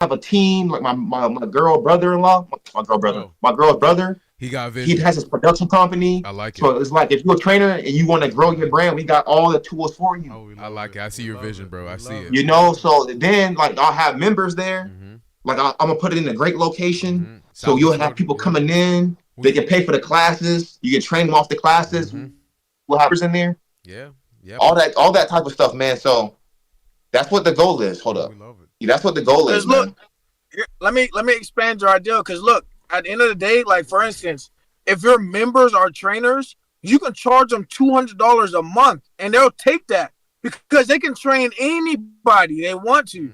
have a team, like my girl brother-in-law, my girl's brother. He got He vision. has his production company. I like it. So it's like if you're a trainer and you want to grow your brand, we got all the tools for you. Oh, I like it. I see your vision, bro. I see it. You know, so then like I'll have members there. Like I'm gonna put it in a great location, so you'll have people coming in. They can pay for the classes. You can train them off the classes. We'll have in there. Yeah. All that type of stuff, man. So that's what the goal is. Hold up. Yeah, that's what the goal is. Look, man. let me expand your idea. Because look, at the end of the day, like for instance, if your members are trainers, you can charge them $200 a month, and they'll take that because they can train anybody they want to,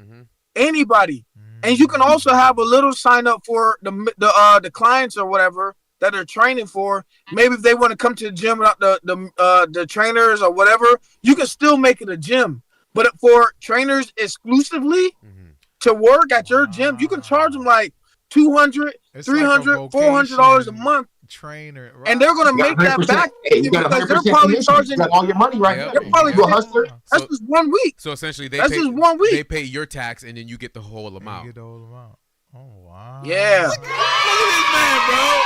anybody. And you can also have a little sign up for the clients or whatever that they're training for. Maybe if they want to come to the gym without the trainers or whatever, you can still make it a gym. But for trainers exclusively to work at your gym, you can charge them like $200, $300, $400 a month. Trainer, right? And they're gonna make that back because they're probably charging. You got all your money right now. They're probably a hustler. That's just 1 week. So essentially, that's just 1 week. They pay your tax, and then you get the whole amount. Oh wow! Yeah. Look at this man, bro.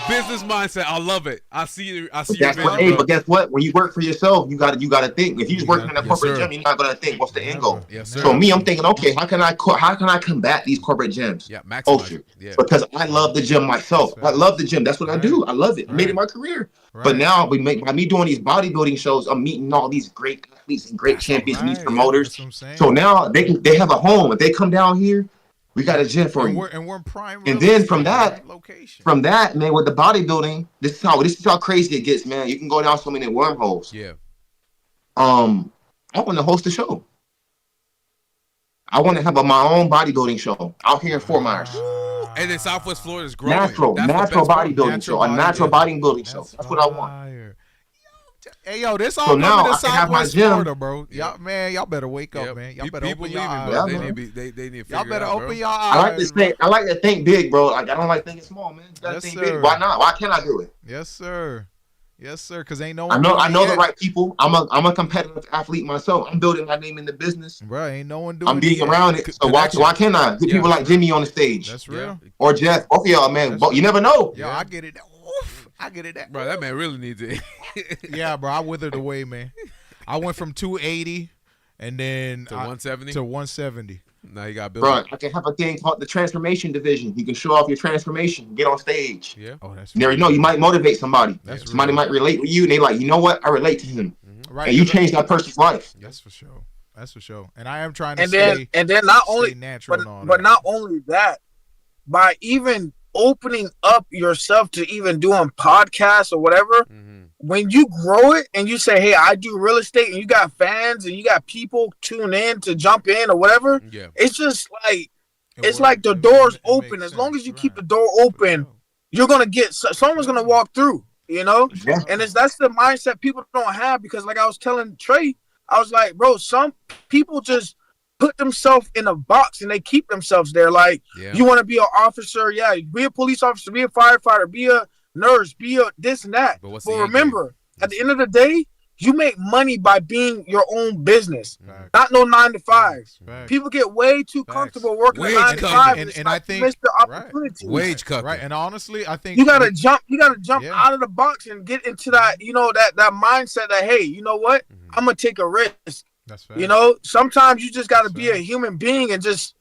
Business mindset. I love it. I see your vision, but guess what? When you work for yourself, you got to think. If you just working in a corporate gym, you're not gonna think what's the end goal. Yes, sir. So me, I'm thinking, okay, how can I combat these corporate gyms? Yeah, maximize. Because I love the gym myself. I love the gym. That's what I do. I love it. I made it my career. But now by me doing these bodybuilding shows, I'm meeting all these great athletes and great champions and these promoters. So now they have a home. If they come down here, we got a gym for you. And we're in prime. And then from that, man, with the bodybuilding, this is how crazy it gets, man. You can go down so many wormholes. Yeah. I want to host a show. I want to have my own bodybuilding show out here in Fort Myers. And then Southwest Florida is growing. Natural bodybuilding show. A natural bodybuilding show. That's what I want. Hey yo, this all coming to Southwest Florida, bro. Y'all better wake up, man. Y'all better open your eyes. They need to y'all better open your eyes. I like to think big, bro. Like I don't like thinking small, man. You gotta think big. Why not? Why can't I do it? Yes, sir. Yes, sir. Because ain't no one. I know the right people. I'm a competitive athlete myself. I'm building my name in the business. Bro, ain't no one doing. I'm being around it. So why can't I get people like Jimmy on the stage? That's real. Or Jeff. Both of y'all, man. You never know. Yeah, I get it. I get it. Bro, that man really needs it. Yeah, bro, I withered away, man. I went from 280 and then to 170. To 170. Now you got built. Bro, I can have a thing called the transformation division. You can show off your transformation, get on stage. Yeah. Oh, that's. You never know. You might motivate somebody. Somebody might relate with you, and they like, you know what? I relate to him. Right. And you change that person's life. That's for sure. That's for sure. And I am trying to and then not only natural, but not only that, by even opening up yourself to even doing podcasts or whatever, when you grow it and you say, hey, I do real estate, and you got fans and you got people tune in to jump in or whatever, it's just like like the door's open. As long as you keep the door open, you're gonna get someone's gonna walk through, you know. And that's the mindset people don't have, because like I was telling Trey, I was like, bro, some people just put themselves in a box and they keep themselves there. Like, you want to be an officer, be a police officer, be a firefighter, be a nurse, be a this and that. But remember, at the end of the day, you make money by being your own business, not no 9 to 5. People get way too comfortable working 9 to 5, and I think miss the opportunity. Wage cut, right? And honestly, I think you gotta jump out of the box and get into that, that mindset that, hey, you know what, I'm gonna take a risk. That's fair. You know, sometimes you just got to be a human being and just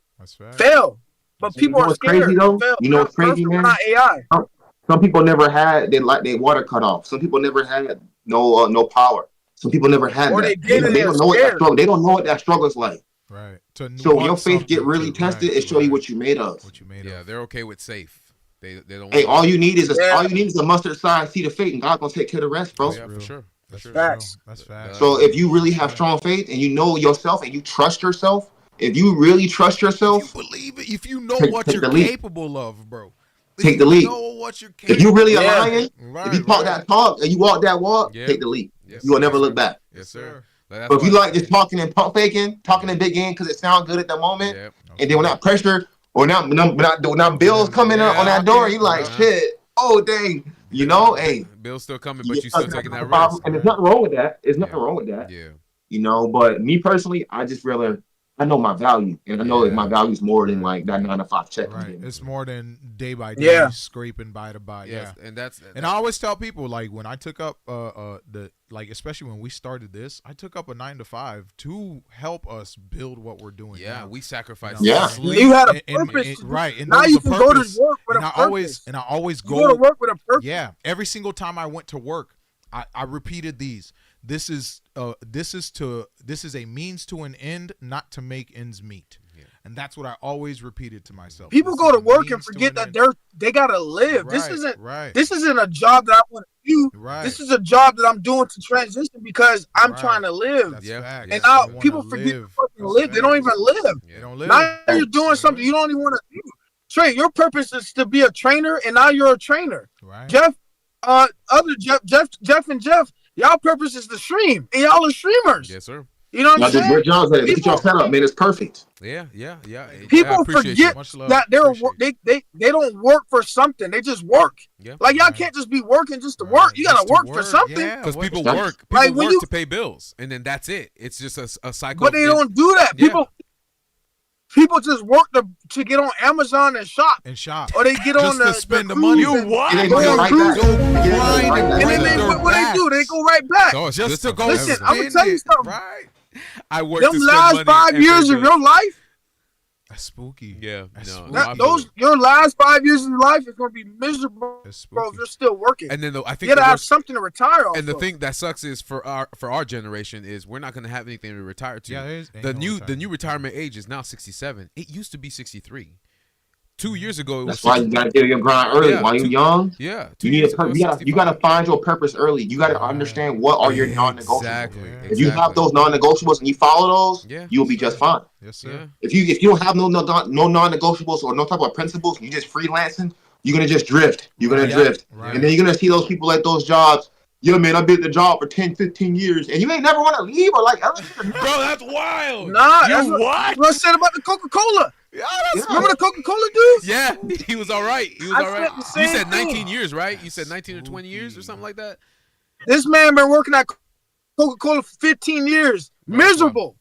fail. But people are scared. Crazy, though? You know what's crazy, man? Not AI. Some people never had their water cut off. Some people never had no power. Some people never had or that. They don't know what that struggle. They don't know what that struggle is like. Right. So when your faith get really tested, it show you what you made of. Yeah, they're okay with safe. They don't. Hey, all you need is a mustard size seed of faith, and God's gonna take care of the rest, bro. Yeah, for sure. That's facts. That's facts. So if you really have strong faith and you know yourself and you trust yourself, if you really trust yourself, if you believe it, if you know what you're capable of, bro. Take the leap. If you really are lying, right, if you talk that talk and you walk that walk, take the leap. You will never look back. Yes, sir. But if you like just talking and pump faking, talking in big game because it sounds good at the moment, and then when that pressure or now bills coming on that door, you like shit. Oh dang. You know, hey, bill's still coming, but you still taking that risk. And there's nothing wrong with that. There's nothing wrong with that. Yeah. You know, but me personally, I just rather I know my value, and I know that my value is more than like that 9 to 5 check. Right, it's more than day by day scraping by to by. Yes, yeah, and I always tell people, like, when I took up especially when we started this, I took up a 9 to 5 to help us build what we're doing. Yeah, now. We sacrificed. You had a purpose, right? And now you can go to work with a purpose. I always go to work with a purpose. Yeah, every single time I went to work, I repeated these. This is a means to an end, not to make ends meet. Yeah. And that's what I always repeated to myself. People go to work and forget that they gotta live. Right, this isn't a job that I want to do. Right. This is a job that I'm doing to transition because I'm trying to live. That's facts. And now people forget to fucking live. They don't even live. They don't live. Now you're doing something you don't even want to do. Trey, your purpose is to be a trainer, and now you're a trainer. Right. Jeff, Jeff and Jeff, y'all purpose is to stream, and y'all are streamers. Yes, sir. You know what I'm saying? Look at y'all set up, man. It's perfect. Yeah. People forget that they don't work for something. They just work. Yeah. Like y'all can't just be working just to work. You gotta work for something. Because people work. People work to pay bills, and then that's it. It's just a cycle. But they don't do that. People just work to get on Amazon and shop. Or they get on to spend the money. You what? And then what they do? They go right back. So just to go. Listen, I'm gonna tell you something. Right. I worked them last 5 years of your life. That's spooky. Yeah, your last 5 years of your life is gonna be miserable, bro. If you're still working, and then I think you gotta have something to retire off. And the thing that sucks is for our generation is we're not gonna have anything to retire to. Yeah, the new retirement age is now 67. It used to be 63. 2 years ago, that's why you gotta get your grind early while you're young. Yeah, you gotta find your purpose early. You gotta understand what are your non-negotiables. Exactly. If you have those non-negotiables and you follow those, you'll be just fine. Yes, sir. If you don't have no non-negotiables or no type of principles, you just freelancing, you're gonna just drift. You're gonna drift, and then you're gonna see those people at those jobs. Yo, man, I've been at the job for 10, 15 years, and you ain't never want to leave or like. Bro, that's wild. Nah, that's what I said about the Coca-Cola. Remember the Coca-Cola dude? Yeah, he was all right. You said 19 years, right? You said 19 or 20 years or something like that? This man been working at Coca-Cola for 15 years. Miserable.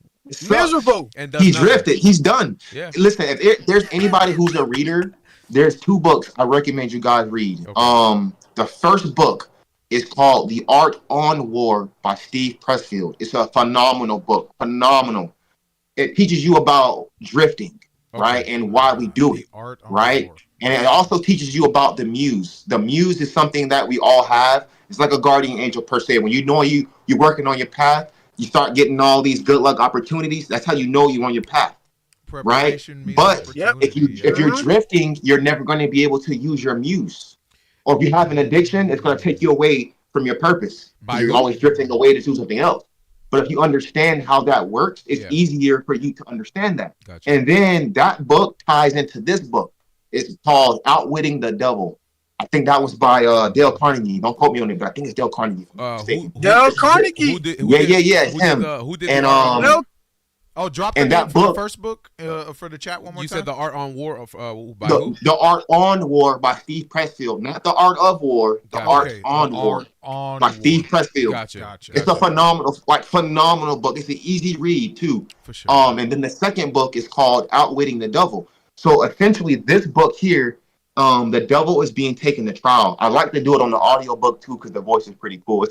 Miserable. And he drifted. He's done. Yeah. Listen, if there's anybody who's a reader, there's 2 books I recommend you guys read. Okay. The first book is called The Art on War by Steve Pressfield. It's a phenomenal book. Phenomenal. It teaches you about drifting. Right, and why we do it, right? And it also teaches you about the muse. The muse is something that we all have. It's like a guardian angel per se. When you know you're working on your path, you start getting all these good luck opportunities. That's how you know you're on your path, right? But if you're drifting, you're never going to be able to use your muse. Or if you have an addiction, it's going to take you away from your purpose. You're always drifting away to do something else. But if you understand how that works, it's easier for you to understand that. Gotcha. And then that book ties into this book. It's called Outwitting the Devil. I think that was by Dale Carnegie. Don't quote me on it, but I think it's Dale Carnegie. Dale Carnegie? Him. Who did drop and that book, the first book for the chat one more time. You said The Art on War by who? The Art on War by Steve Pressfield, not The Art of War. The Art on War by Steve Pressfield. Gotcha. It's a phenomenal book. It's an easy read too. For sure. And then the second book is called Outwitting the Devil. So essentially, this book here, the devil is being taken to trial. I like to do it on the audio book too because the voice is pretty cool.